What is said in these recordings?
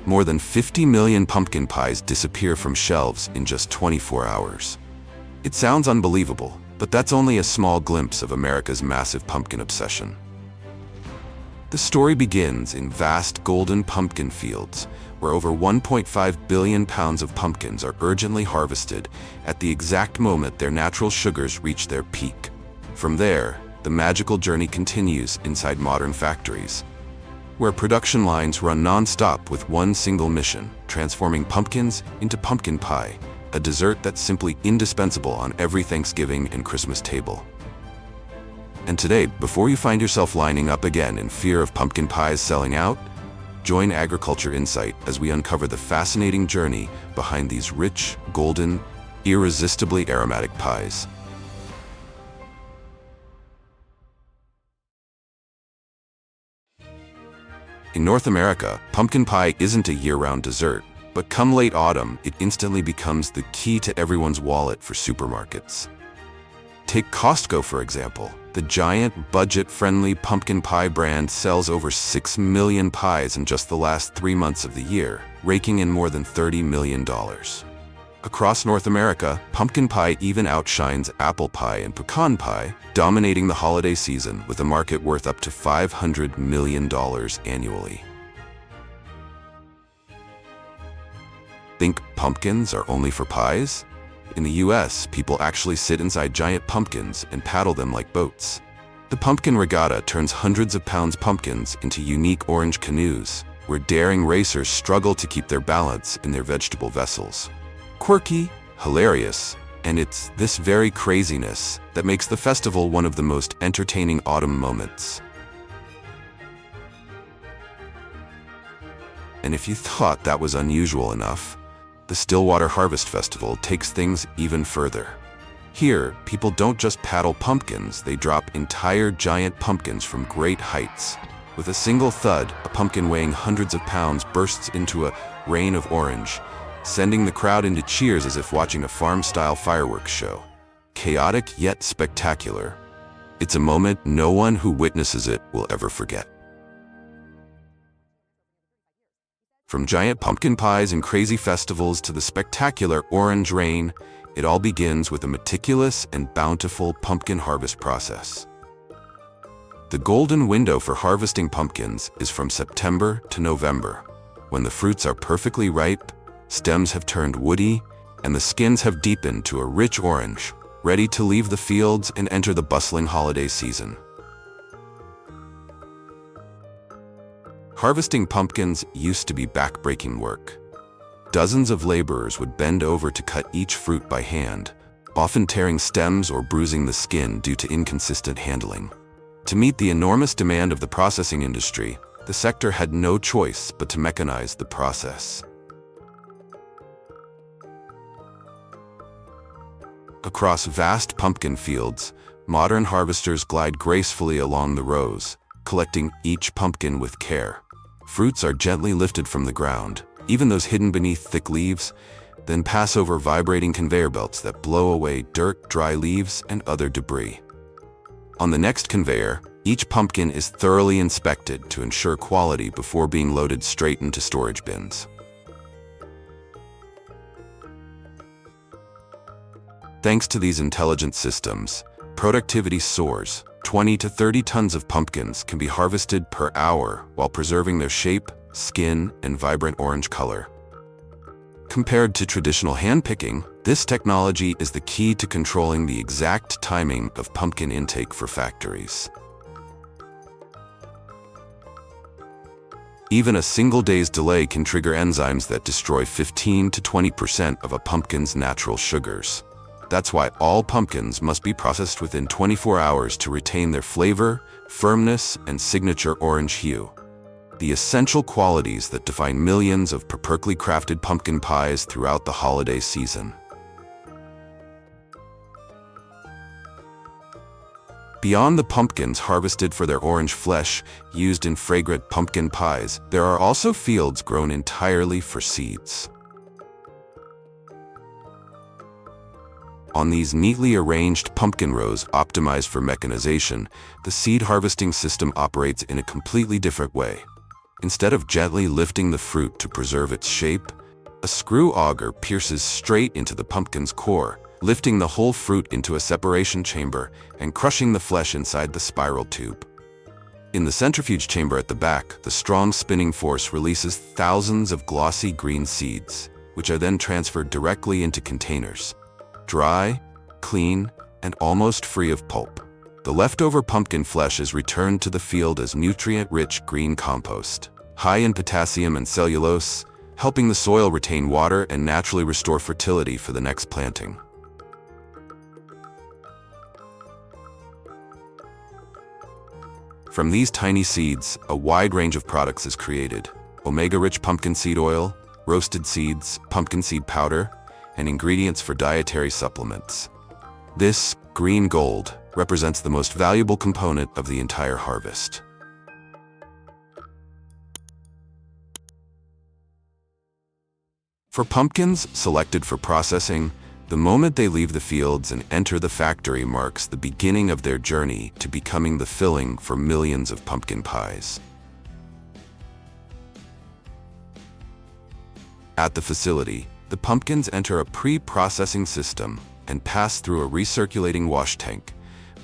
More than 50 million pumpkin pies disappear from shelves in just 24 hours. It sounds unbelievable, but that's only a small glimpse of America's massive pumpkin obsession. The story begins in vast golden pumpkin fields, where over 1.5 billion pounds of pumpkins are urgently harvested at the exact moment their natural sugars reach their peak. From there, the magical journey continues inside modern factories, where production lines run non-stop with one single mission: transforming pumpkins into pumpkin pie, a dessert that's simply indispensable on every Thanksgiving and Christmas table. And today, before you find yourself lining up again in fear of pumpkin pies selling out, join Agriculture Insight as we uncover the fascinating journey behind these rich, golden, irresistibly aromatic pies. In North America, pumpkin pie isn't a year-round dessert, but come late autumn, it instantly becomes the key to everyone's wallet for supermarkets. Take Costco, for example. The giant, budget-friendly pumpkin pie brand sells over 6 million pies in just the last 3 months of the year, raking in more than $30 million. Across North America, pumpkin pie even outshines apple pie and pecan pie, dominating the holiday season with a market worth up to $500 million annually. Think pumpkins are only for pies? In the US, people actually sit inside giant pumpkins and paddle them like boats. The Pumpkin Regatta turns hundreds of pounds pumpkins into unique orange canoes, where daring racers struggle to keep their balance in their vegetable vessels. Quirky, hilarious, and it's this very craziness that makes the festival one of the most entertaining autumn moments. And if you thought that was unusual enough, the Stillwater Harvest Festival takes things even further. Here, people don't just paddle pumpkins, they drop entire giant pumpkins from great heights. With a single thud, a pumpkin weighing hundreds of pounds bursts into a rain of orange, sending the crowd into cheers as if watching a farm-style fireworks show. Chaotic yet spectacular. It's a moment no one who witnesses it will ever forget. From giant pumpkin pies and crazy festivals to the spectacular orange rain, it all begins with a meticulous and bountiful pumpkin harvest process. The golden window for harvesting pumpkins is from September to November, when the fruits are perfectly ripe, stems have turned woody, and the skins have deepened to a rich orange, ready to leave the fields and enter the bustling holiday season. Harvesting pumpkins used to be back-breaking work. Dozens of laborers would bend over to cut each fruit by hand, often tearing stems or bruising the skin due to inconsistent handling. To meet the enormous demand of the processing industry, the sector had no choice but to mechanize the process. Across vast pumpkin fields, modern harvesters glide gracefully along the rows, collecting each pumpkin with care. Fruits are gently lifted from the ground, even those hidden beneath thick leaves, then pass over vibrating conveyor belts that blow away dirt, dry leaves, and other debris. On the next conveyor, each pumpkin is thoroughly inspected to ensure quality before being loaded straight into storage bins. Thanks to these intelligent systems, productivity soars. 20 to 30 tons of pumpkins can be harvested per hour while preserving their shape, skin, and vibrant orange color. Compared to traditional hand-picking, this technology is the key to controlling the exact timing of pumpkin intake for factories. Even a single day's delay can trigger enzymes that destroy 15 to 20% of a pumpkin's natural sugars. That's why all pumpkins must be processed within 24 hours to retain their flavor, firmness, and signature orange hue. The essential qualities that define millions of perfectly crafted pumpkin pies throughout the holiday season. Beyond the pumpkins harvested for their orange flesh, used in fragrant pumpkin pies, there are also fields grown entirely for seeds. On these neatly arranged pumpkin rows optimized for mechanization, the seed harvesting system operates in a completely different way. Instead of gently lifting the fruit to preserve its shape, a screw auger pierces straight into the pumpkin's core, lifting the whole fruit into a separation chamber and crushing the flesh inside the spiral tube. In the centrifuge chamber at the back, the strong spinning force releases thousands of glossy green seeds, which are then transferred directly into containers. Dry, clean, and almost free of pulp. The leftover pumpkin flesh is returned to the field as nutrient-rich green compost, high in potassium and cellulose, helping the soil retain water and naturally restore fertility for the next planting. From these tiny seeds, a wide range of products is created: omega-rich pumpkin seed oil, roasted seeds, pumpkin seed powder, and ingredients for dietary supplements. This green gold represents the most valuable component of the entire harvest. For pumpkins selected for processing, the moment they leave the fields and enter the factory marks the beginning of their journey to becoming the filling for millions of pumpkin pies. At the facility, the pumpkins enter a pre-processing system and pass through a recirculating wash tank,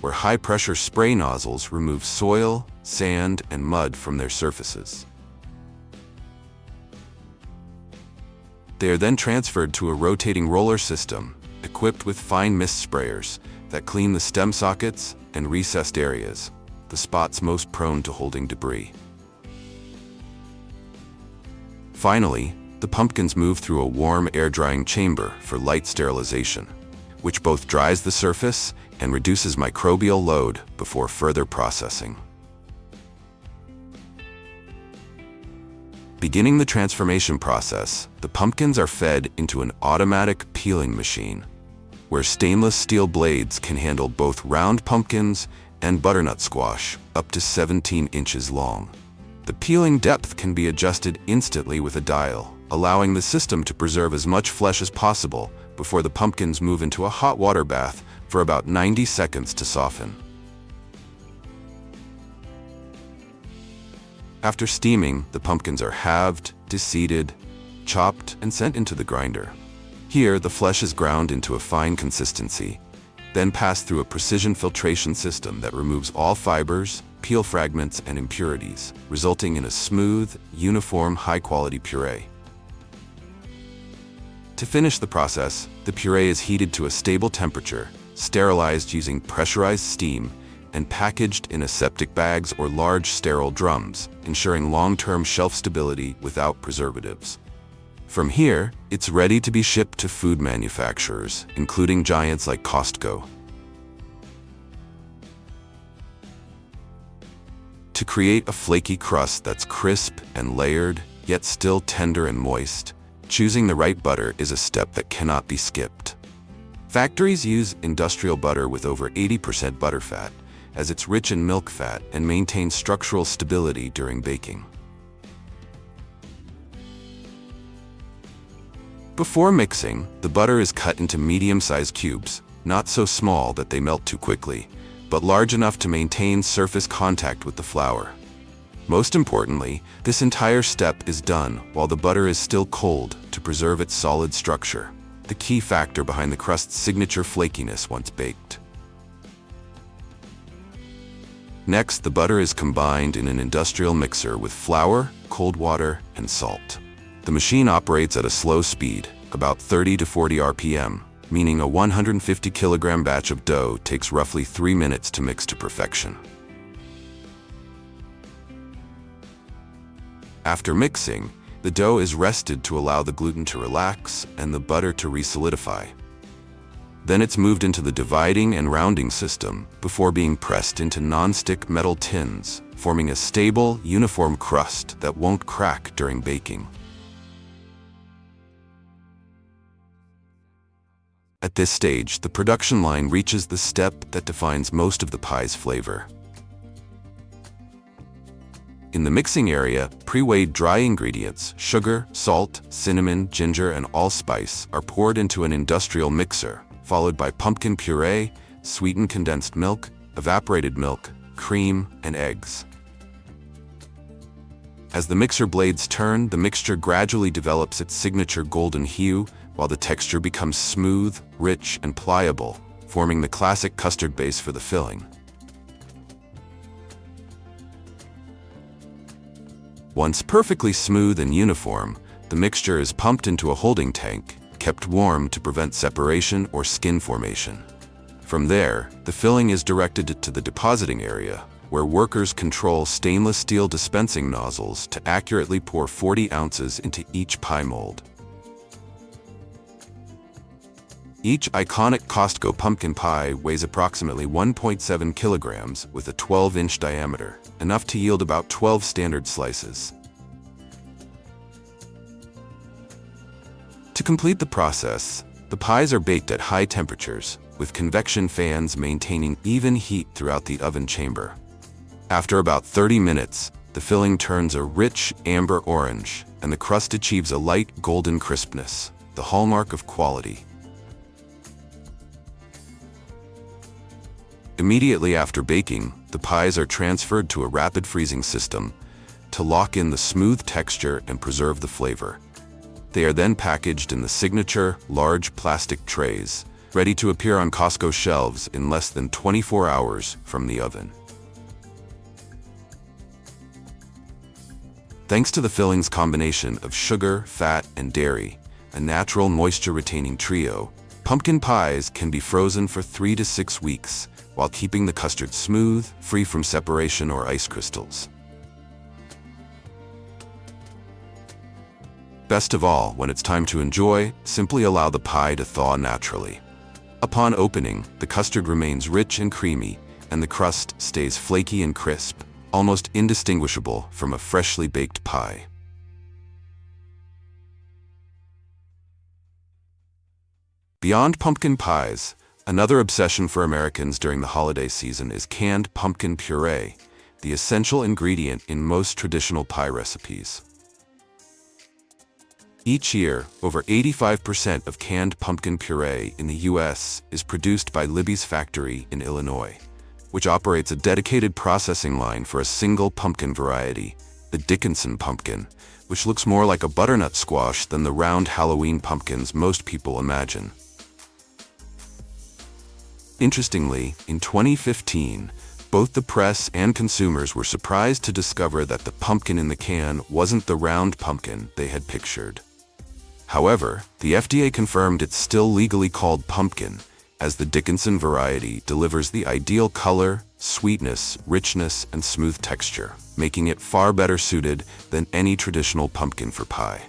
where high-pressure spray nozzles remove soil, sand, and mud from their surfaces. They are then transferred to a rotating roller system, equipped with fine mist sprayers that clean the stem sockets and recessed areas, the spots most prone to holding debris. Finally, the pumpkins move through a warm air-drying chamber for light sterilization, which both dries the surface and reduces microbial load before further processing. Beginning the transformation process, the pumpkins are fed into an automatic peeling machine, where stainless steel blades can handle both round pumpkins and butternut squash, up to 17 inches long. The peeling depth can be adjusted instantly with a dial, allowing the system to preserve as much flesh as possible before the pumpkins move into a hot water bath for about 90 seconds to soften. After steaming, the pumpkins are halved, deseeded, chopped, and sent into the grinder. Here, the flesh is ground into a fine consistency, then passed through a precision filtration system that removes all fibers, peel fragments, and impurities, resulting in a smooth, uniform, high-quality puree. To finish the process, the puree is heated to a stable temperature, sterilized using pressurized steam, and packaged in aseptic bags or large sterile drums, ensuring long-term shelf stability without preservatives. From here, it's ready to be shipped to food manufacturers, including giants like Costco. To create a flaky crust that's crisp and layered, yet still tender and moist, choosing the right butter is a step that cannot be skipped. Factories use industrial butter with over 80% butterfat, as it's rich in milk fat and maintains structural stability during baking. Before mixing, the butter is cut into medium-sized cubes, not so small that they melt too quickly, but large enough to maintain surface contact with the flour. Most importantly, this entire step is done while the butter is still cold to preserve its solid structure, the key factor behind the crust's signature flakiness once baked. Next, the butter is combined in an industrial mixer with flour, cold water, and salt. The machine operates at a slow speed, about 30 to 40 RPM, meaning a 150 kilogram batch of dough takes roughly 3 minutes to mix to perfection. After mixing, the dough is rested to allow the gluten to relax and the butter to re-solidify. Then it's moved into the dividing and rounding system before being pressed into non-stick metal tins, forming a stable, uniform crust that won't crack during baking. At this stage, the production line reaches the step that defines most of the pie's flavor. In the mixing area, pre-weighed dry ingredients, sugar, salt, cinnamon, ginger, and allspice are poured into an industrial mixer, followed by pumpkin puree, sweetened condensed milk, evaporated milk, cream, and eggs. As the mixer blades turn, the mixture gradually develops its signature golden hue, while the texture becomes smooth, rich, and pliable, forming the classic custard base for the filling. Once perfectly smooth and uniform, the mixture is pumped into a holding tank, kept warm to prevent separation or skin formation. From there, the filling is directed to the depositing area, where workers control stainless steel dispensing nozzles to accurately pour 40 ounces into each pie mold. Each iconic Costco pumpkin pie weighs approximately 1.7 kilograms with a 12-inch diameter, enough to yield about 12 standard slices. To complete the process, the pies are baked at high temperatures, with convection fans maintaining even heat throughout the oven chamber. After about 30 minutes, the filling turns a rich amber orange, and the crust achieves a light golden crispness, the hallmark of quality. Immediately after baking, the pies are transferred to a rapid freezing system to lock in the smooth texture and preserve the flavor. They are then packaged in the signature, large plastic trays, ready to appear on Costco shelves in less than 24 hours from the oven. Thanks to the filling's combination of sugar, fat, and dairy, a natural moisture-retaining trio, pumpkin pies can be frozen for 3 to 6 weeks, while keeping the custard smooth, free from separation or ice crystals. Best of all, when it's time to enjoy, simply allow the pie to thaw naturally. Upon opening, the custard remains rich and creamy, and the crust stays flaky and crisp, almost indistinguishable from a freshly baked pie. Beyond pumpkin pies, another obsession for Americans during the holiday season is canned pumpkin puree, the essential ingredient in most traditional pie recipes. Each year, over 85% of canned pumpkin puree in the U.S. is produced by Libby's factory in Illinois, which operates a dedicated processing line for a single pumpkin variety, the Dickinson pumpkin, which looks more like a butternut squash than the round Halloween pumpkins most people imagine. Interestingly, in 2015, both the press and consumers were surprised to discover that the pumpkin in the can wasn't the round pumpkin they had pictured. However, the FDA confirmed it's still legally called pumpkin, as the Dickinson variety delivers the ideal color, sweetness, richness, and smooth texture, making it far better suited than any traditional pumpkin for pie.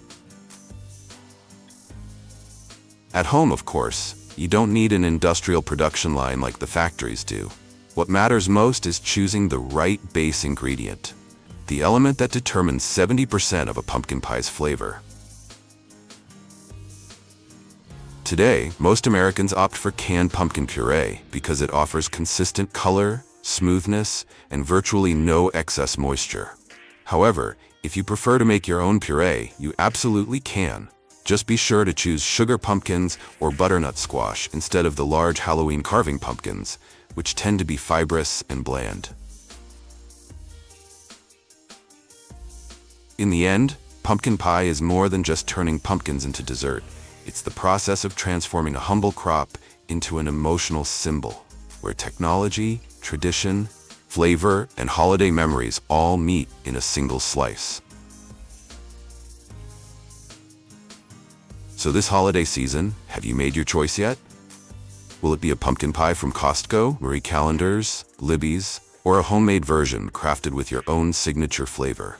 At home, of course, you don't need an industrial production line like the factories do. What matters most is choosing the right base ingredient, the element that determines 70% of a pumpkin pie's flavor. Today, most Americans opt for canned pumpkin puree because it offers consistent color, smoothness, and virtually no excess moisture. However, if you prefer to make your own puree, you absolutely can. Just be sure to choose sugar pumpkins or butternut squash instead of the large Halloween carving pumpkins, which tend to be fibrous and bland. In the end, pumpkin pie is more than just turning pumpkins into dessert. It's the process of transforming a humble crop into an emotional symbol, where technology, tradition, flavor, and holiday memories all meet in a single slice. So this holiday season, have you made your choice yet? Will it be a pumpkin pie from Costco, Marie Callender's, Libby's, or a homemade version crafted with your own signature flavor?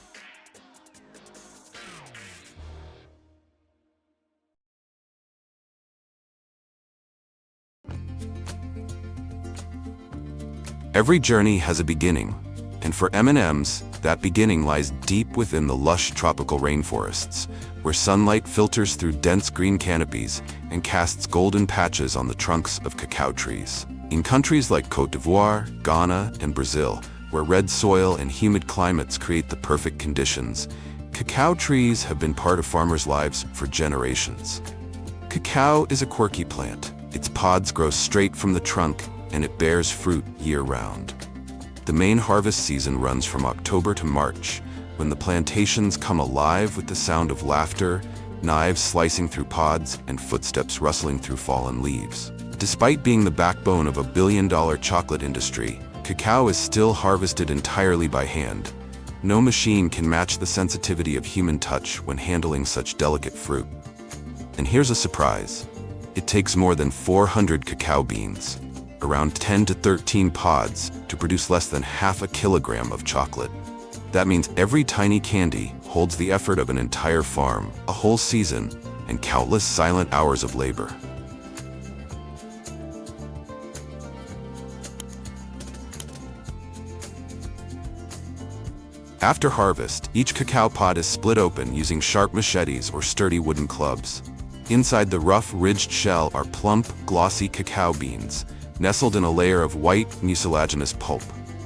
Every journey has a beginning, and for M&Ms, that beginning lies deep within the lush tropical rainforests, where sunlight filters through dense green canopies and casts golden patches on the trunks of cacao trees. In countries like Côte d'Ivoire, Ghana, and Brazil, where red soil and humid climates create the perfect conditions, cacao trees have been part of farmers' lives for generations. Cacao is a quirky plant. Its pods grow straight from the trunk, and it bears fruit year-round. The main harvest season runs from October to March, when the plantations come alive with the sound of laughter, knives slicing through pods, and footsteps rustling through fallen leaves. Despite being the backbone of a billion-dollar chocolate industry, cacao is still harvested entirely by hand. No machine can match the sensitivity of human touch when handling such delicate fruit. And here's a surprise. It takes more than 400 cacao beans, around 10 to 13 pods, to produce less than half a kilogram of chocolate. That means every tiny candy holds the effort of an entire farm, a whole season, and countless silent hours of labor. After harvest, each cacao pod is split open using sharp machetes or sturdy wooden clubs. Inside the rough, ridged shell are plump, glossy cacao beans, nestled in a layer of white, mucilaginous pulp.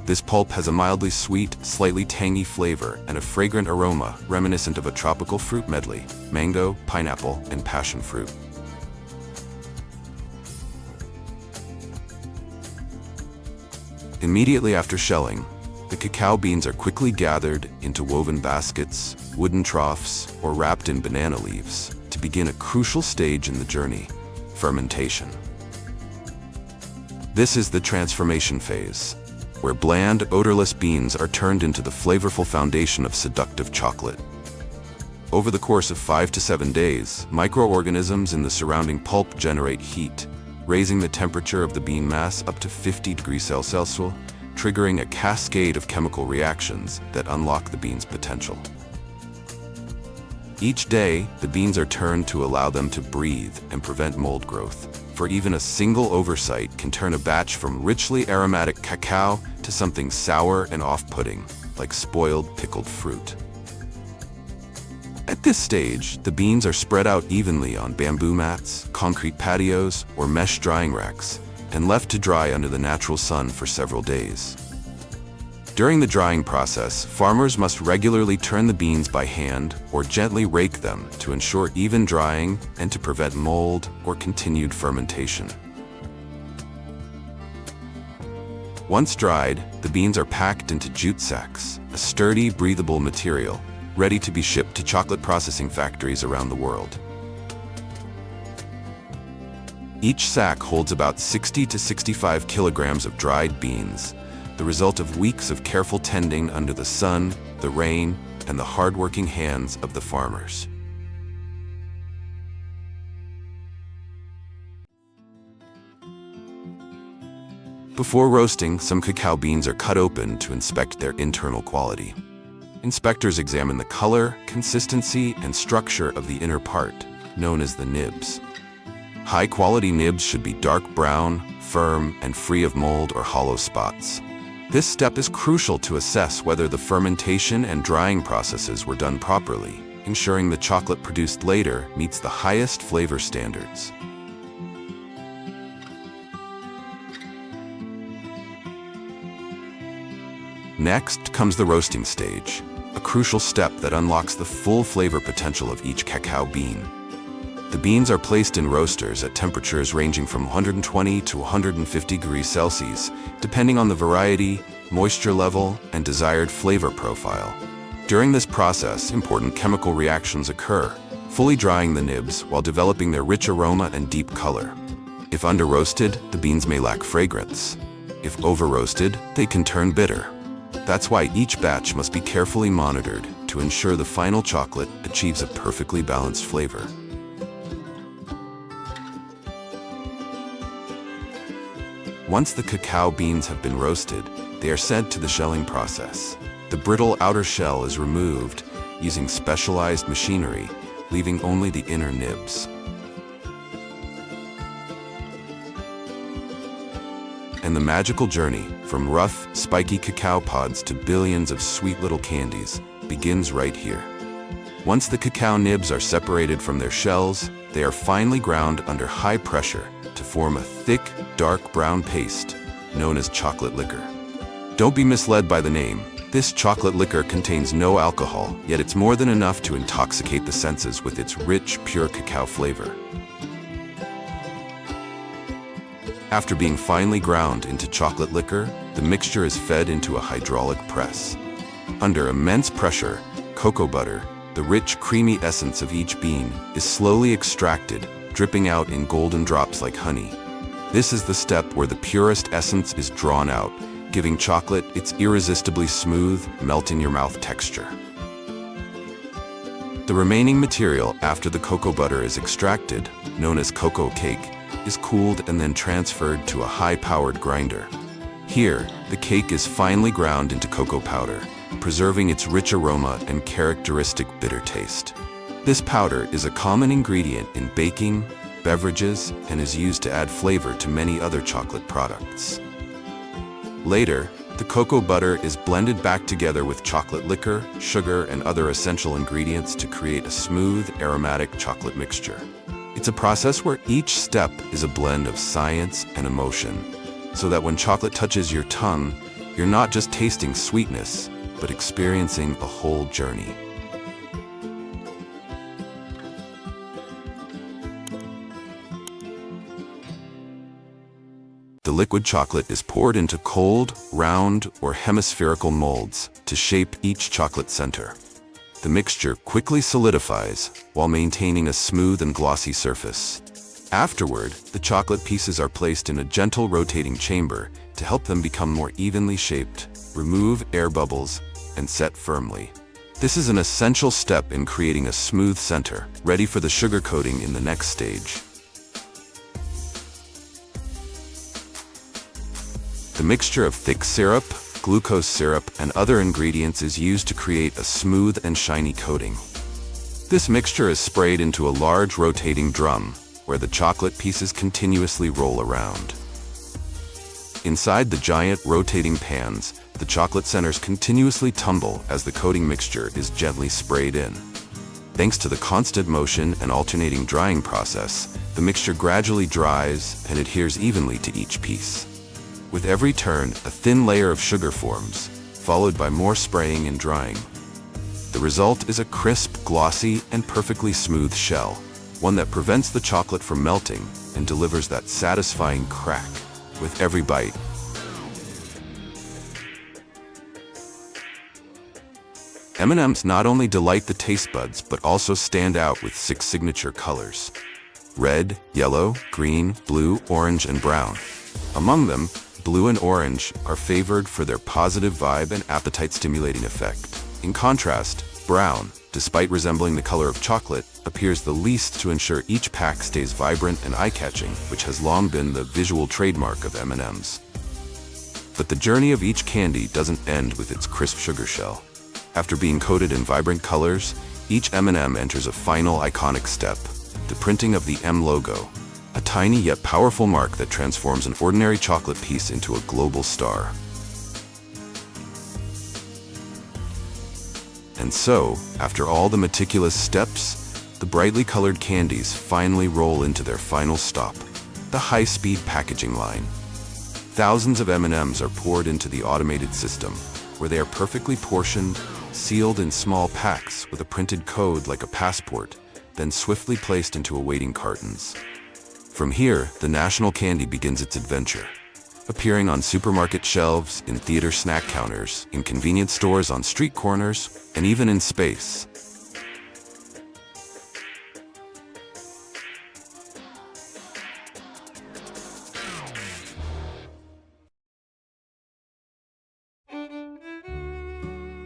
This pulp has a mildly sweet, slightly tangy flavor and a fragrant aroma reminiscent of a tropical fruit medley: mango, pineapple, and passion fruit. Immediately after shelling, the cacao beans are quickly gathered into woven baskets, wooden troughs, or wrapped in banana leaves to begin a crucial stage in the journey: fermentation. This is the transformation phase, where bland, odorless beans are turned into the flavorful foundation of seductive chocolate. Over the course of 5 to 7 days, microorganisms in the surrounding pulp generate heat, raising the temperature of the bean mass up to 50 degrees Celsius, triggering a cascade of chemical reactions that unlock the beans' potential. Each day, the beans are turned to allow them to breathe and prevent mold growth, for even a single oversight can turn a batch from richly aromatic cacao to something sour and off-putting, like spoiled pickled fruit. At this stage, the beans are spread out evenly on bamboo mats, concrete patios, or mesh drying racks, and left to dry under the natural sun for several days. During the drying process, farmers must regularly turn the beans by hand or gently rake them to ensure even drying and to prevent mold or continued fermentation. Once dried, the beans are packed into jute sacks, a sturdy, breathable material, ready to be shipped to chocolate processing factories around the world. Each sack holds about 60 to 65 kilograms of dried beans, the result of weeks of careful tending under the sun, the rain, and the hard-working hands of the farmers. Before roasting, some cacao beans are cut open to inspect their internal quality. Inspectors examine the color, consistency, and structure of the inner part, known as the nibs. High-quality nibs should be dark brown, firm, and free of mold or hollow spots. This step is crucial to assess whether the fermentation and drying processes were done properly, ensuring the chocolate produced later meets the highest flavor standards. Next comes the roasting stage, a crucial step that unlocks the full flavor potential of each cacao bean. The beans are placed in roasters at temperatures ranging from 120 to 150 degrees Celsius, depending on the variety, moisture level, and desired flavor profile. During this process, important chemical reactions occur, fully drying the nibs while developing their rich aroma and deep color. If under-roasted, the beans may lack fragrance. If over-roasted, they can turn bitter. That's why each batch must be carefully monitored to ensure the final chocolate achieves a perfectly balanced flavor. Once the cacao beans have been roasted, they are sent to the shelling process. The brittle outer shell is removed using specialized machinery, leaving only the inner nibs. And the magical journey from rough, spiky cacao pods to billions of sweet little candies begins right here. Once the cacao nibs are separated from their shells, they are finely ground under high pressure to form a thick, dark brown paste known as chocolate liquor. Don't be misled by the name. This chocolate liquor contains no alcohol, yet it's more than enough to intoxicate the senses with its rich, pure cacao flavor. After being finely ground into chocolate liquor, the mixture is fed into a hydraulic press. Under immense pressure, cocoa butter, the rich, creamy essence of each bean, is slowly extracted, dripping out in golden drops like honey. This is the step where the purest essence is drawn out, giving chocolate its irresistibly smooth, melt-in-your-mouth texture. The remaining material after the cocoa butter is extracted, known as cocoa cake, is cooled and then transferred to a high-powered grinder. Here, the cake is finely ground into cocoa powder, preserving its rich aroma and characteristic bitter taste. This powder is a common ingredient in baking, beverages, and is used to add flavor to many other chocolate products. Later, the cocoa butter is blended back together with chocolate liquor, sugar, and other essential ingredients to create a smooth, aromatic chocolate mixture. It's a process where each step is a blend of science and emotion, so that when chocolate touches your tongue, you're not just tasting sweetness, but experiencing a whole journey. The liquid chocolate is poured into cold, round, or hemispherical molds to shape each chocolate center. The mixture quickly solidifies while maintaining a smooth and glossy surface. Afterward, the chocolate pieces are placed in a gentle rotating chamber to help them become more evenly shaped, remove air bubbles, and set firmly. This is an essential step in creating a smooth center, ready for the sugar coating in the next stage. The mixture of thick syrup, glucose syrup, and other ingredients is used to create a smooth and shiny coating. This mixture is sprayed into a large rotating drum, where the chocolate pieces continuously roll around. Inside the giant rotating pans, the chocolate centers continuously tumble as the coating mixture is gently sprayed in. Thanks to the constant motion and alternating drying process, the mixture gradually dries and adheres evenly to each piece. With every turn, a thin layer of sugar forms, followed by more spraying and drying. The result is a crisp, glossy, and perfectly smooth shell, one that prevents the chocolate from melting and delivers that satisfying crack with every bite. M&Ms not only delight the taste buds but also stand out with 6 signature colors: red, yellow, green, blue, orange, and brown. Among them, blue and orange are favored for their positive vibe and appetite-stimulating effect. In contrast, brown, despite resembling the color of chocolate, appears the least to ensure each pack stays vibrant and eye-catching, which has long been the visual trademark of M&Ms. But the journey of each candy doesn't end with its crisp sugar shell. After being coated in vibrant colors, each M&M enters a final iconic step, the printing of the M logo, a tiny yet powerful mark that transforms an ordinary chocolate piece into a global star. And so, after all the meticulous steps, the brightly colored candies finally roll into their final stop, the high-speed packaging line. Thousands of M&Ms are poured into the automated system, where they are perfectly portioned, sealed in small packs with a printed code like a passport, then swiftly placed into awaiting cartons. From here, the national candy begins its adventure, appearing on supermarket shelves, in theater snack counters, in convenience stores on street corners, and even in space.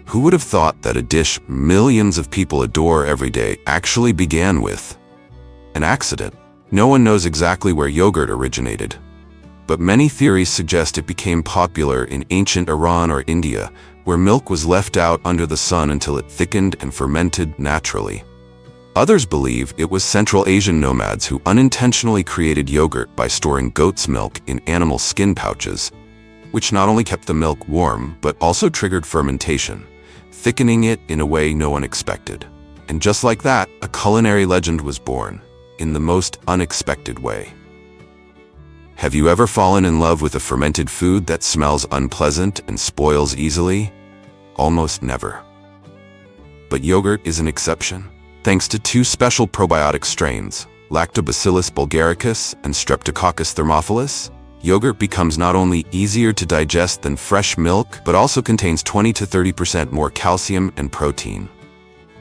Who would have thought that a dish millions of people adore every day actually began with an accident? No one knows exactly where yogurt originated, but many theories suggest it became popular in ancient Iran or India, where milk was left out under the sun until it thickened and fermented naturally. Others believe it was Central Asian nomads who unintentionally created yogurt by storing goat's milk in animal skin pouches, which not only kept the milk warm, but also triggered fermentation, thickening it in a way no one expected. And just like that, a culinary legend was born, in the most unexpected way. Have you ever fallen in love with a fermented food that smells unpleasant and spoils easily? Almost never. But yogurt is an exception, thanks to 2 special probiotic strains, Lactobacillus bulgaricus and Streptococcus thermophilus. yogurt becomes not only easier to digest than fresh milk, but also contains 20 to 30% more calcium and protein.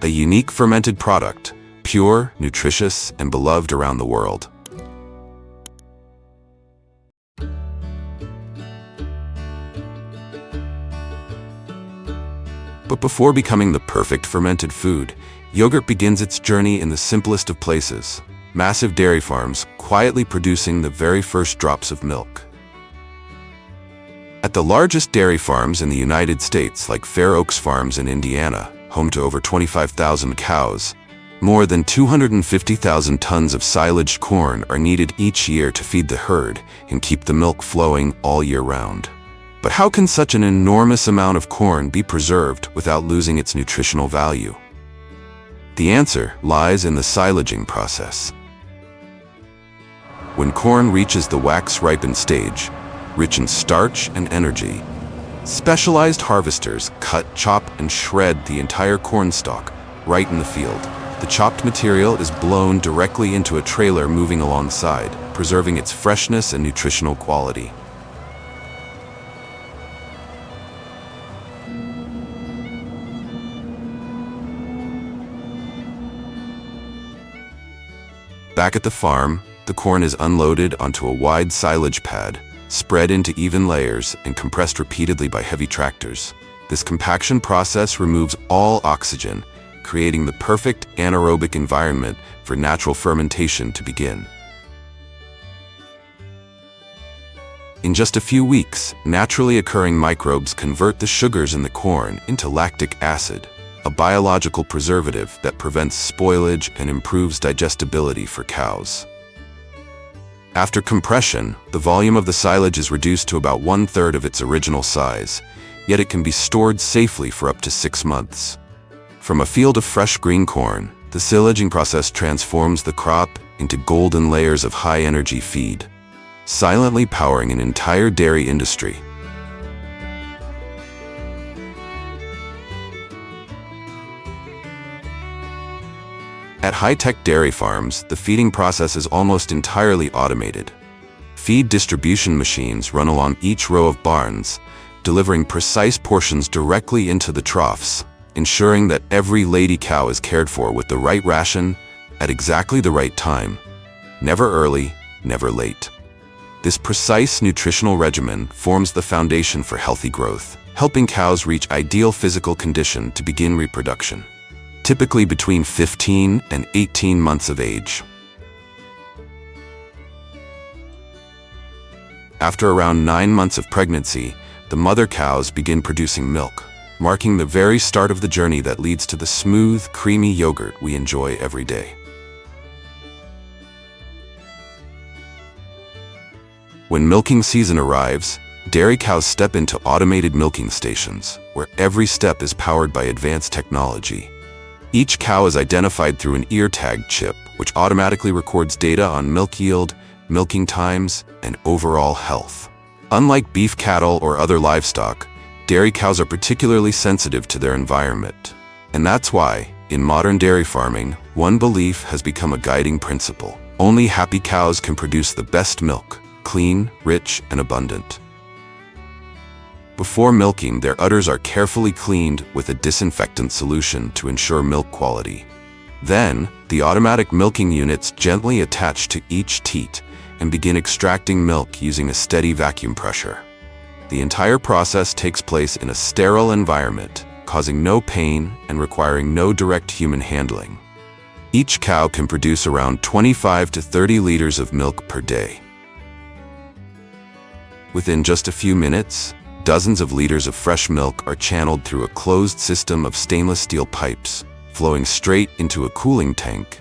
A unique fermented product, pure, nutritious, and beloved around the world. But before becoming the perfect fermented food, yogurt begins its journey in the simplest of places: massive dairy farms quietly producing the very first drops of milk. At the largest dairy farms in the United States, like Fair Oaks Farms in Indiana, home to over 25,000 cows, more than 250,000 tons of silaged corn are needed each year to feed the herd and keep the milk flowing all year round. But how can such an enormous amount of corn be preserved without losing its nutritional value? The answer lies in the silaging process. When corn reaches the wax-ripened stage, rich in starch and energy, specialized harvesters cut, chop, and shred the entire corn stalk right in the field. The chopped material is blown directly into a trailer moving alongside, preserving its freshness and nutritional quality. Back at the farm, the corn is unloaded onto a wide silage pad, spread into even layers and compressed repeatedly by heavy tractors. This compaction process removes all oxygen, creating the perfect anaerobic environment for natural fermentation to begin. In just a few weeks, naturally occurring microbes convert the sugars in the corn into lactic acid, a biological preservative that prevents spoilage and improves digestibility for cows. After compression, the volume of the silage is reduced to about 1/3 of its original size, yet it can be stored safely for up to 6 months. From a field of fresh green corn, the silaging process transforms the crop into golden layers of high-energy feed, silently powering an entire dairy industry. At high-tech dairy farms, the feeding process is almost entirely automated. Feed distribution machines run along each row of barns, delivering precise portions directly into the troughs, ensuring that every lady cow is cared for with the right ration at exactly the right time. Never early, never late. This precise nutritional regimen forms the foundation for healthy growth, helping cows reach ideal physical condition to begin reproduction, typically between 15 and 18 months of age. After around 9 months of pregnancy, the mother cows begin producing milk, marking the very start of the journey that leads to the smooth, creamy yogurt we enjoy every day. When milking season arrives, dairy cows step into automated milking stations, where every step is powered by advanced technology. Each cow is identified through an ear tag chip, which automatically records data on milk yield, milking times, and overall health. Unlike beef cattle or other livestock, dairy cows are particularly sensitive to their environment. And that's why, in modern dairy farming, one belief has become a guiding principle: only happy cows can produce the best milk, clean, rich, and abundant. Before milking, their udders are carefully cleaned with a disinfectant solution to ensure milk quality. Then, the automatic milking units gently attach to each teat and begin extracting milk using a steady vacuum pressure. The entire process takes place in a sterile environment, causing no pain and requiring no direct human handling. Each cow can produce around 25 to 30 liters of milk per day. Within just a few minutes, dozens of liters of fresh milk are channeled through a closed system of stainless steel pipes, flowing straight into a cooling tank,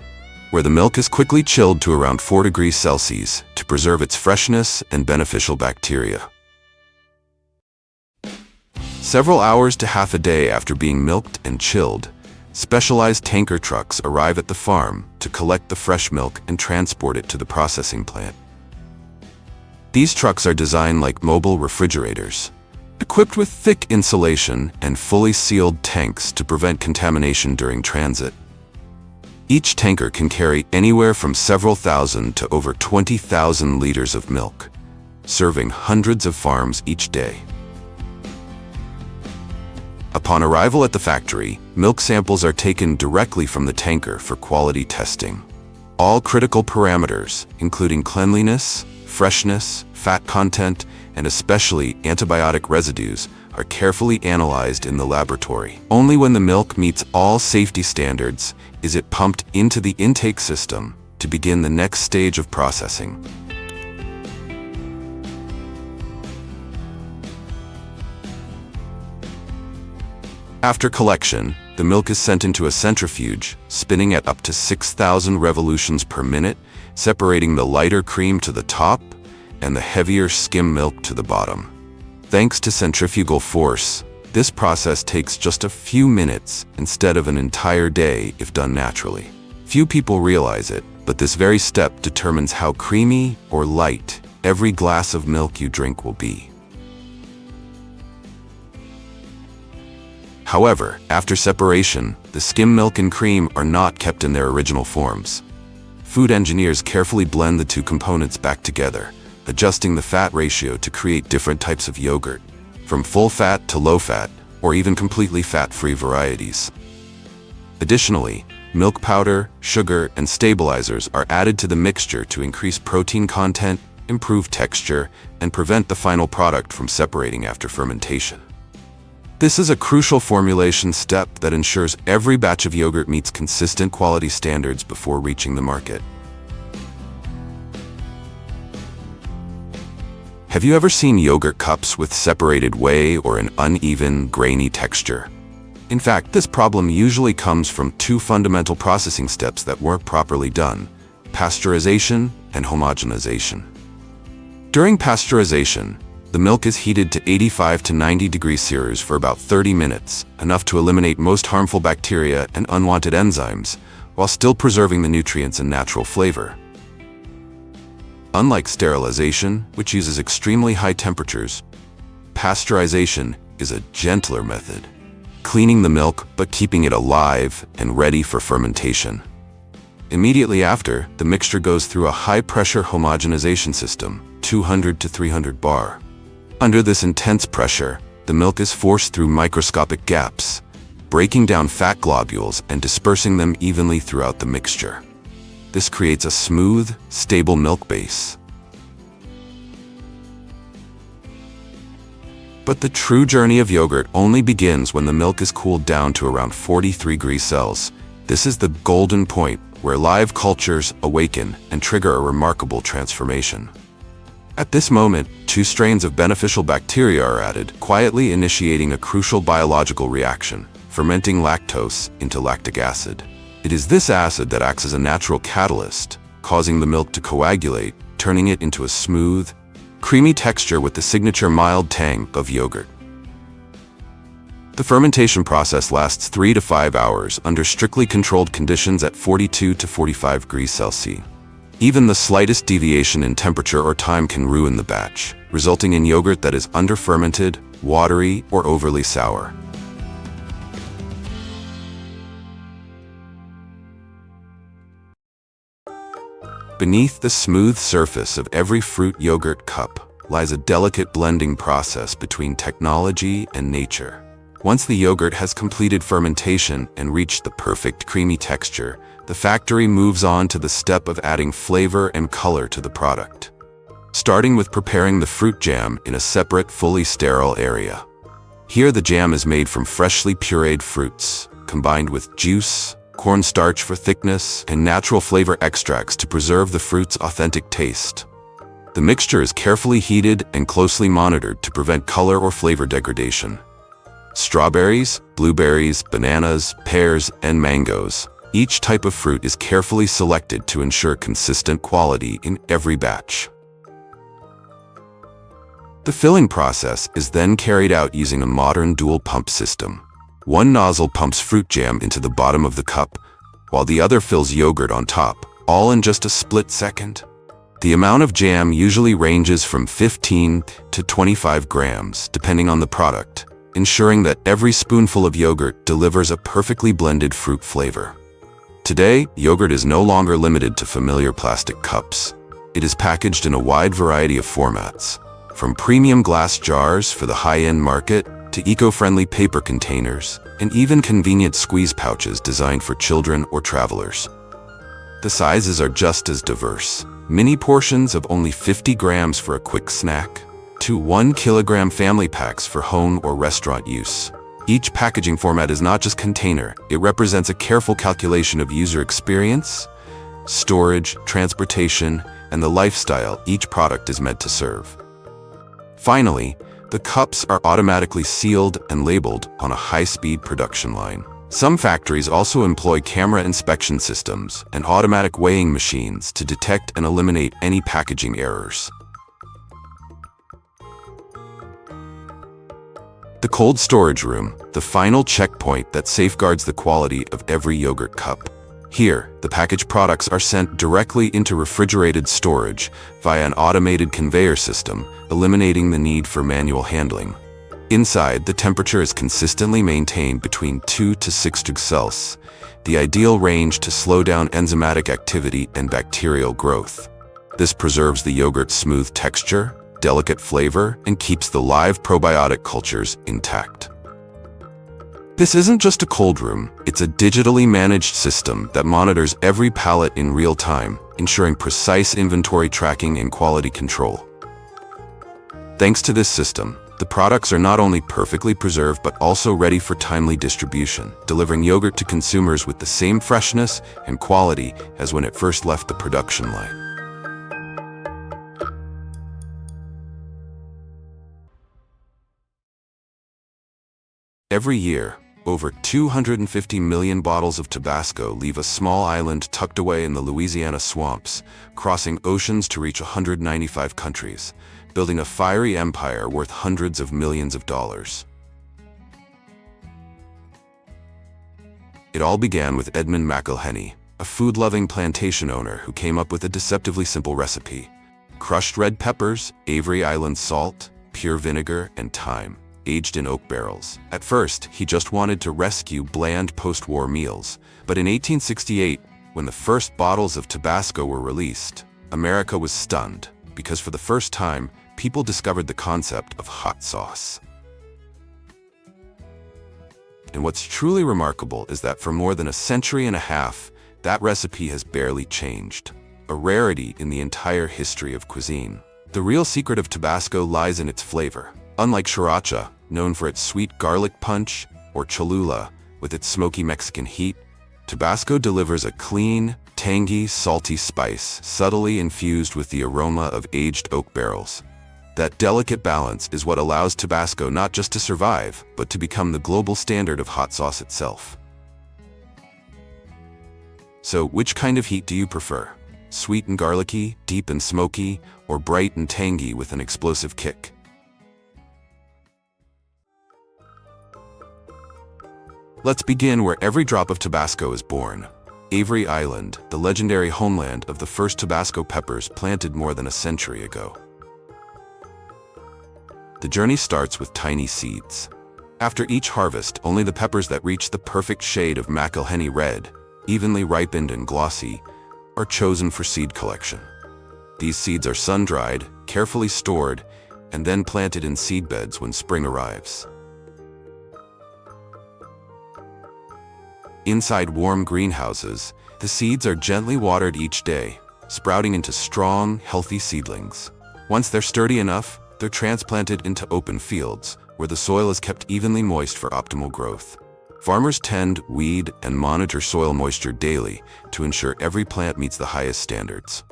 where the milk is quickly chilled to around 4 degrees Celsius to preserve its freshness and beneficial bacteria. Several hours to half a day after being milked and chilled, specialized tanker trucks arrive at the farm to collect the fresh milk and transport it to the processing plant. These trucks are designed like mobile refrigerators, equipped with thick insulation and fully sealed tanks to prevent contamination during transit. Each tanker can carry anywhere from several thousand to over 20,000 liters of milk, serving hundreds of farms each day. Upon arrival at the factory, milk samples are taken directly from the tanker for quality testing. All critical parameters, including cleanliness, freshness, fat content, and especially antibiotic residues, are carefully analyzed in the laboratory. Only when the milk meets all safety standards is it pumped into the intake system to begin the next stage of processing. After collection, the milk is sent into a centrifuge, spinning at up to 6,000 revolutions per minute, separating the lighter cream to the top and the heavier skim milk to the bottom. Thanks to centrifugal force, this process takes just a few minutes instead of an entire day if done naturally. Few people realize it, but this very step determines how creamy or light every glass of milk you drink will be. However, after separation, the skim milk and cream are not kept in their original forms. Food engineers carefully blend the two components back together, adjusting the fat ratio to create different types of yogurt, from full fat to low fat, or even completely fat-free varieties. Additionally, milk powder, sugar, and stabilizers are added to the mixture to increase protein content, improve texture, and prevent the final product from separating after fermentation. This is a crucial formulation step that ensures every batch of yogurt meets consistent quality standards before reaching the market. Have you ever seen yogurt cups with separated whey or an uneven, grainy texture? In fact, this problem usually comes from two fundamental processing steps that weren't properly done: pasteurization and homogenization. During pasteurization, the milk is heated to 85 to 90 degrees Celsius for about 30 minutes, enough to eliminate most harmful bacteria and unwanted enzymes, while still preserving the nutrients and natural flavor. Unlike sterilization, which uses extremely high temperatures, pasteurization is a gentler method, cleaning the milk but keeping it alive and ready for fermentation. Immediately after, the mixture goes through a high-pressure homogenization system, 200 to 300 bar. Under this intense pressure, the milk is forced through microscopic gaps, breaking down fat globules and dispersing them evenly throughout the mixture. This creates a smooth, stable milk base. But the true journey of yogurt only begins when the milk is cooled down to around 43 degrees Celsius. This is the golden point where live cultures awaken and trigger a remarkable transformation. At this moment, two strains of beneficial bacteria are added, quietly initiating a crucial biological reaction, fermenting lactose into lactic acid. It is this acid that acts as a natural catalyst, causing the milk to coagulate, turning it into a smooth, creamy texture with the signature mild tang of yogurt. The fermentation process lasts 3 to 5 hours under strictly controlled conditions at 42 to 45 degrees Celsius. Even the slightest deviation in temperature or time can ruin the batch, resulting in yogurt that is under-fermented, watery, or overly sour. Beneath the smooth surface of every fruit yogurt cup lies a delicate blending process between technology and nature. Once the yogurt has completed fermentation and reached the perfect creamy texture, the factory moves on to the step of adding flavor and color to the product, starting with preparing the fruit jam in a separate, fully sterile area. Here the jam is made from freshly pureed fruits, combined with juice, cornstarch for thickness, and natural flavor extracts to preserve the fruit's authentic taste. The mixture is carefully heated and closely monitored to prevent color or flavor degradation. Strawberries, blueberries, bananas, pears, and mangoes. Each type of fruit is carefully selected to ensure consistent quality in every batch. The filling process is then carried out using a modern dual pump system. One nozzle pumps fruit jam into the bottom of the cup, while the other fills yogurt on top, all in just a split second. The amount of jam usually ranges from 15 to 25 grams, depending on the product, ensuring that every spoonful of yogurt delivers a perfectly blended fruit flavor. Today, yogurt is no longer limited to familiar plastic cups. It is packaged in a wide variety of formats, from premium glass jars for the high-end market to eco-friendly paper containers and even convenient squeeze pouches designed for children or travelers. The sizes are just as diverse. Mini portions of only 50 grams for a quick snack, to 1 kilogram family packs for home or restaurant use. Each packaging format is not just container, it represents a careful calculation of user experience, storage, transportation, and the lifestyle each product is meant to serve. Finally, the cups are automatically sealed and labeled on a high-speed production line. Some factories also employ camera inspection systems and automatic weighing machines to detect and eliminate any packaging errors. The cold storage room, the final checkpoint that safeguards the quality of every yogurt cup. Here, the packaged products are sent directly into refrigerated storage via an automated conveyor system, eliminating the need for manual handling. Inside, the temperature is consistently maintained between 2 to 6 degrees Celsius, the ideal range to slow down enzymatic activity and bacterial growth. This preserves the yogurt's smooth texture, delicate flavor, and keeps the live probiotic cultures intact. This isn't just a cold room, it's a digitally managed system that monitors every pallet in real time, ensuring precise inventory tracking and quality control. Thanks to this system, the products are not only perfectly preserved but also ready for timely distribution, delivering yogurt to consumers with the same freshness and quality as when it first left the production line. Every year, over 250 million bottles of Tabasco leave a small island tucked away in the Louisiana swamps, crossing oceans to reach 195 countries, building a fiery empire worth hundreds of millions of dollars. It all began with Edmund McIlhenny, a food-loving plantation owner who came up with a deceptively simple recipe: crushed red peppers, Avery Island salt, pure vinegar, and thyme, aged in oak barrels. At first, he just wanted to rescue bland post-war meals, but in 1868, when the first bottles of Tabasco were released, America was stunned, because for the first time, people discovered the concept of hot sauce. And what's truly remarkable is that for more than a century and a half, that recipe has barely changed, a rarity in the entire history of cuisine. The real secret of Tabasco lies in its flavor. Unlike sriracha, known for its sweet garlic punch, or Cholula, with its smoky Mexican heat, Tabasco delivers a clean, tangy, salty spice, subtly infused with the aroma of aged oak barrels. That delicate balance is what allows Tabasco not just to survive, but to become the global standard of hot sauce itself. So, which kind of heat do you prefer? Sweet and garlicky, deep and smoky, or bright and tangy with an explosive kick? Let's begin where every drop of Tabasco is born. Avery Island, the legendary homeland of the first Tabasco peppers planted more than a century ago. The journey starts with tiny seeds. After each harvest, only the peppers that reach the perfect shade of McIlhenny red, evenly ripened and glossy, are chosen for seed collection. These seeds are sun-dried, carefully stored, and then planted in seed beds when spring arrives. Inside warm greenhouses, the seeds are gently watered each day, sprouting into strong, healthy seedlings. Once they're sturdy enough, they're transplanted into open fields, where the soil is kept evenly moist for optimal growth. Farmers tend, weed, and monitor soil moisture daily to ensure every plant meets the highest standards.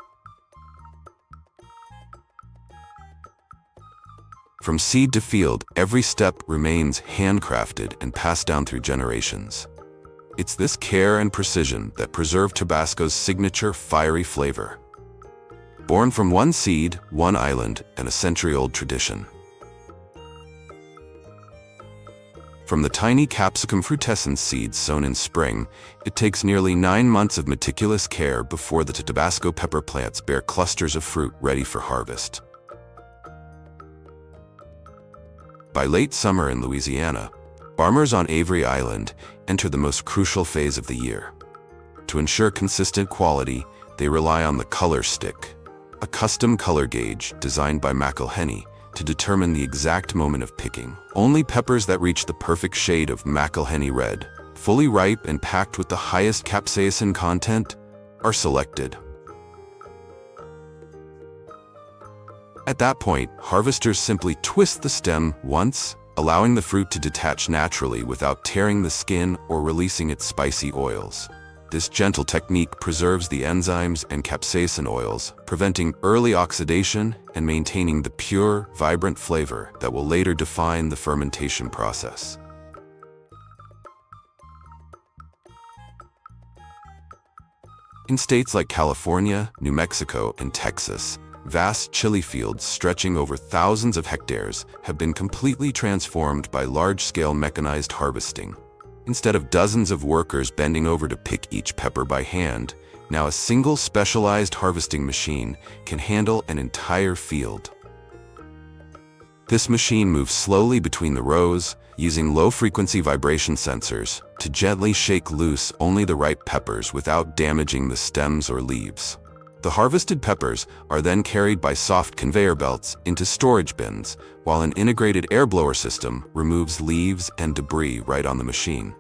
From seed to field, every step remains handcrafted and passed down through generations. It's this care and precision that preserve Tabasco's signature fiery flavor. Born from one seed, one island, and a century-old tradition. From the tiny capsicum frutescens seeds sown in spring, it takes nearly 9 months of meticulous care before the Tabasco pepper plants bear clusters of fruit ready for harvest. By late summer in Louisiana, farmers on Avery Island enter the most crucial phase of the year. To ensure consistent quality, they rely on the color stick, a custom color gauge designed by McElhenney to determine the exact moment of picking. Only peppers that reach the perfect shade of McElhenney red, fully ripe and packed with the highest capsaicin content, are selected. At that point, harvesters simply twist the stem once, allowing the fruit to detach naturally without tearing the skin or releasing its spicy oils. This gentle technique preserves the enzymes and capsaicin oils, preventing early oxidation and maintaining the pure, vibrant flavor that will later define the fermentation process. In states like California, New Mexico, and Texas, vast chili fields stretching over thousands of hectares have been completely transformed by large-scale mechanized harvesting. Instead of dozens of workers bending over to pick each pepper by hand, now a single specialized harvesting machine can handle an entire field. This machine moves slowly between the rows, using low-frequency vibration sensors to gently shake loose only the ripe peppers without damaging the stems or leaves. The harvested peppers are then carried by soft conveyor belts into storage bins, while an integrated air blower system removes leaves and debris right on the machine.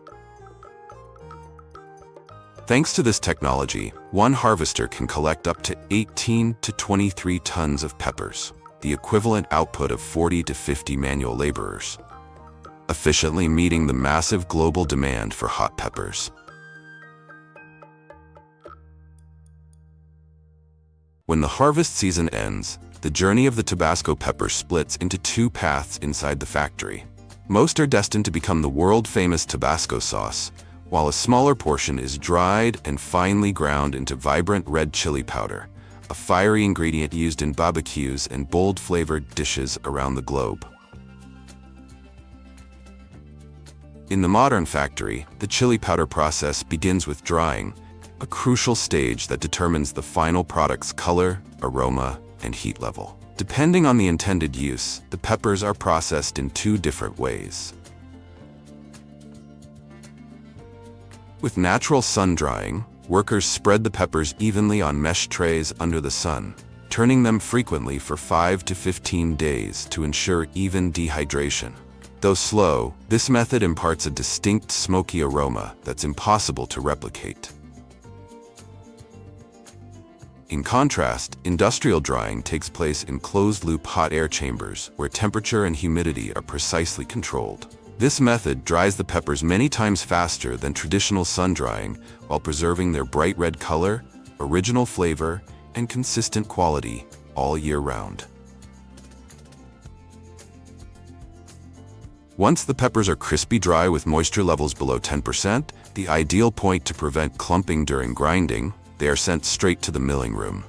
Thanks to this technology, one harvester can collect up to 18 to 23 tons of peppers, the equivalent output of 40 to 50 manual laborers, efficiently meeting the massive global demand for hot peppers. When the harvest season ends, the journey of the Tabasco pepper splits into two paths inside the factory. Most are destined to become the world-famous Tabasco sauce, while a smaller portion is dried and finely ground into vibrant red chili powder, a fiery ingredient used in barbecues and bold-flavored dishes around the globe. In the modern factory, the chili powder process begins with drying, a crucial stage that determines the final product's color, aroma, and heat level. Depending on the intended use, the peppers are processed in two different ways. With natural sun drying, workers spread the peppers evenly on mesh trays under the sun, turning them frequently for 5 to 15 days to ensure even dehydration. Though slow, this method imparts a distinct smoky aroma that's impossible to replicate. In contrast, industrial drying takes place in closed-loop hot air chambers where temperature and humidity are precisely controlled. This method dries the peppers many times faster than traditional sun drying while preserving their bright red color, original flavor, and consistent quality all year round. Once the peppers are crispy dry with moisture levels below 10%, the ideal point to prevent clumping during grinding, they are sent straight to the milling room.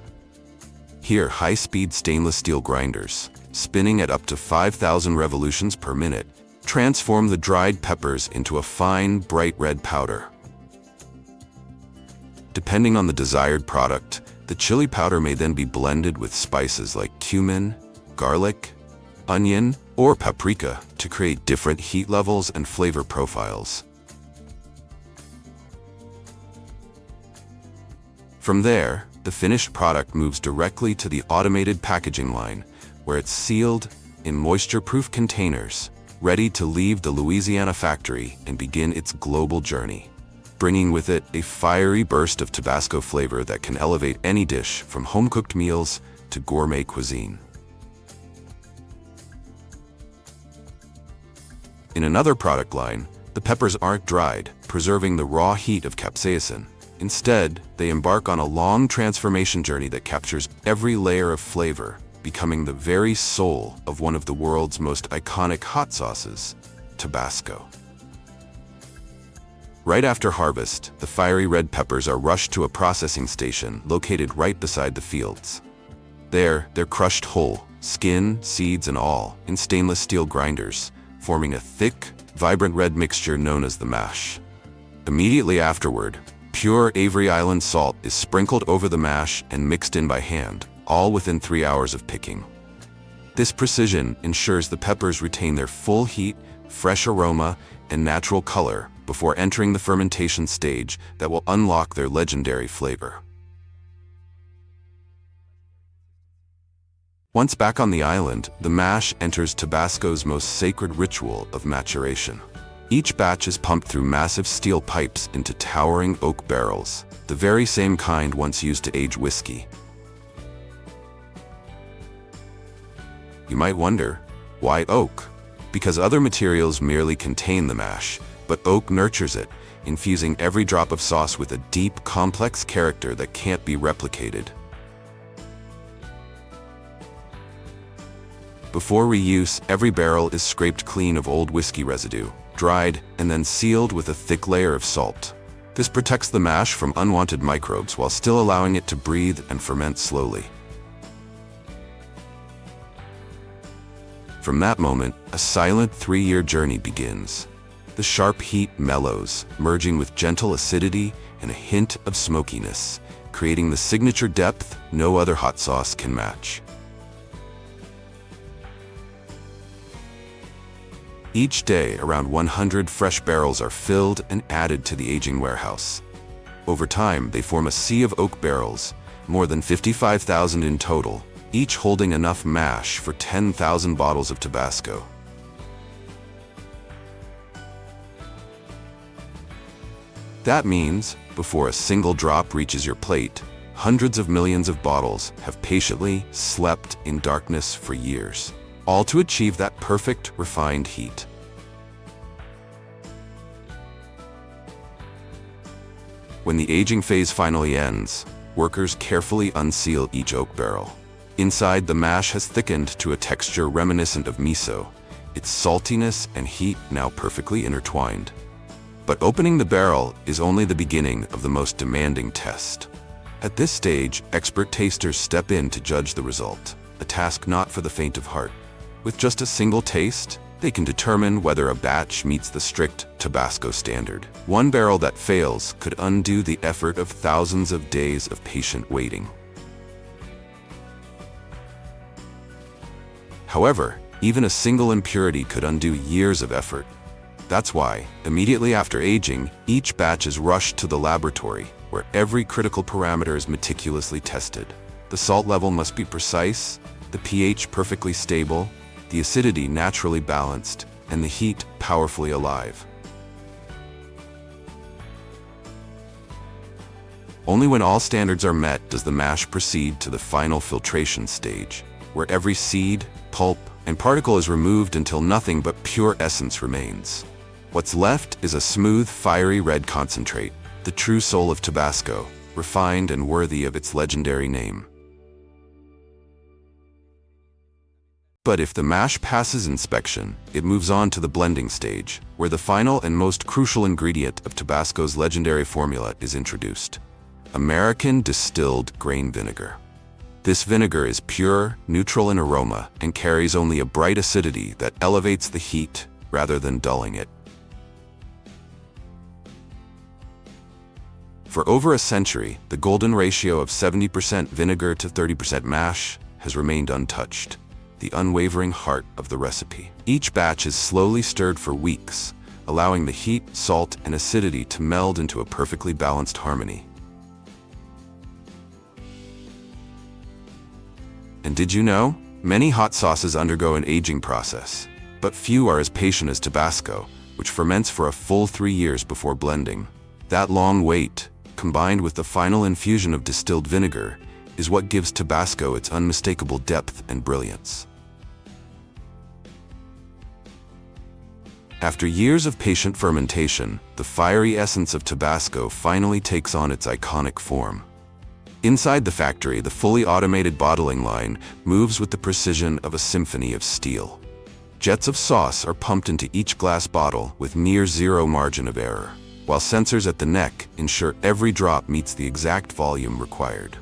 Here, high-speed stainless steel grinders, spinning at up to 5,000 revolutions per minute, transform the dried peppers into a fine, bright red powder. Depending on the desired product, the chili powder may then be blended with spices like cumin, garlic, onion, or paprika to create different heat levels and flavor profiles. From there, the finished product moves directly to the automated packaging line, where it's sealed in moisture-proof containers, ready to leave the Louisiana factory and begin its global journey, bringing with it a fiery burst of Tabasco flavor that can elevate any dish from home-cooked meals to gourmet cuisine. In another product line, the peppers aren't dried, preserving the raw heat of capsaicin. Instead, they embark on a long transformation journey that captures every layer of flavor, becoming the very soul of one of the world's most iconic hot sauces, Tabasco. Right after harvest, the fiery red peppers are rushed to a processing station located right beside the fields. There, they're crushed whole, skin, seeds, and all, in stainless steel grinders, forming a thick, vibrant red mixture known as the mash. Immediately afterward, pure Avery Island salt is sprinkled over the mash and mixed in by hand, all within 3 hours of picking. This precision ensures the peppers retain their full heat, fresh aroma, and natural color before entering the fermentation stage that will unlock their legendary flavor. Once back on the island, the mash enters Tabasco's most sacred ritual of maturation. Each batch is pumped through massive steel pipes into towering oak barrels, the very same kind once used to age whiskey. You might wonder, why oak? Because other materials merely contain the mash, but oak nurtures it, infusing every drop of sauce with a deep, complex character that can't be replicated. Before reuse, every barrel is scraped clean of old whiskey residue, dried, and then sealed with a thick layer of salt. This protects the mash from unwanted microbes while still allowing it to breathe and ferment slowly. From that moment, a silent 3-year journey begins. The sharp heat mellows, merging with gentle acidity and a hint of smokiness, creating the signature depth no other hot sauce can match. Each day, around 100 fresh barrels are filled and added to the aging warehouse. Over time, they form a sea of oak barrels, more than 55,000 in total, each holding enough mash for 10,000 bottles of Tabasco. That means, before a single drop reaches your plate, hundreds of millions of bottles have patiently slept in darkness for years, all to achieve that perfect, refined heat. When the aging phase finally ends, workers carefully unseal each oak barrel. Inside, the mash has thickened to a texture reminiscent of miso, its saltiness and heat now perfectly intertwined. But opening the barrel is only the beginning of the most demanding test. At this stage, expert tasters step in to judge the result, a task not for the faint of heart. With just a single taste, they can determine whether a batch meets the strict Tabasco standard. One barrel that fails could undo the effort of thousands of days of patient waiting. However, even a single impurity could undo years of effort. That's why, immediately after aging, each batch is rushed to the laboratory, where every critical parameter is meticulously tested. The salt level must be precise, the pH perfectly stable, the acidity naturally balanced, and the heat powerfully alive. Only when all standards are met does the mash proceed to the final filtration stage, where every seed, pulp, and particle is removed until nothing but pure essence remains. What's left is a smooth, fiery red concentrate, the true soul of Tabasco, refined and worthy of its legendary name. But if the mash passes inspection, it moves on to the blending stage, where the final and most crucial ingredient of Tabasco's legendary formula is introduced: American distilled grain vinegar. This vinegar is pure, neutral in aroma, and carries only a bright acidity that elevates the heat rather than dulling it. For over a century, the golden ratio of 70% vinegar to 30% mash has remained untouched, the unwavering heart of the recipe. Each batch is slowly stirred for weeks, allowing the heat, salt, and acidity to meld into a perfectly balanced harmony. And did you know? Many hot sauces undergo an aging process, but few are as patient as Tabasco, which ferments for a full 3 years before blending. That long wait, combined with the final infusion of distilled vinegar, is what gives Tabasco its unmistakable depth and brilliance. After years of patient fermentation, the fiery essence of Tabasco finally takes on its iconic form. Inside the factory, the fully automated bottling line moves with the precision of a symphony of steel. Jets of sauce are pumped into each glass bottle with near zero margin of error, while sensors at the neck ensure every drop meets the exact volume required.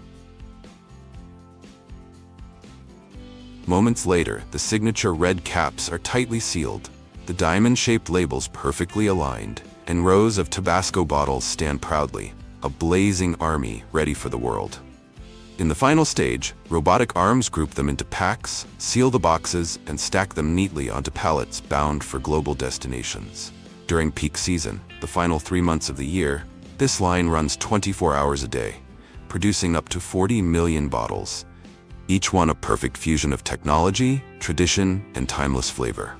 Moments later, the signature red caps are tightly sealed, the diamond-shaped labels perfectly aligned, and rows of Tabasco bottles stand proudly, a blazing army ready for the world. In the final stage, robotic arms group them into packs, seal the boxes, and stack them neatly onto pallets bound for global destinations. During peak season, the final 3 months of the year, this line runs 24 hours a day, producing up to 40 million bottles, each one a perfect fusion of technology, tradition, and timeless flavor.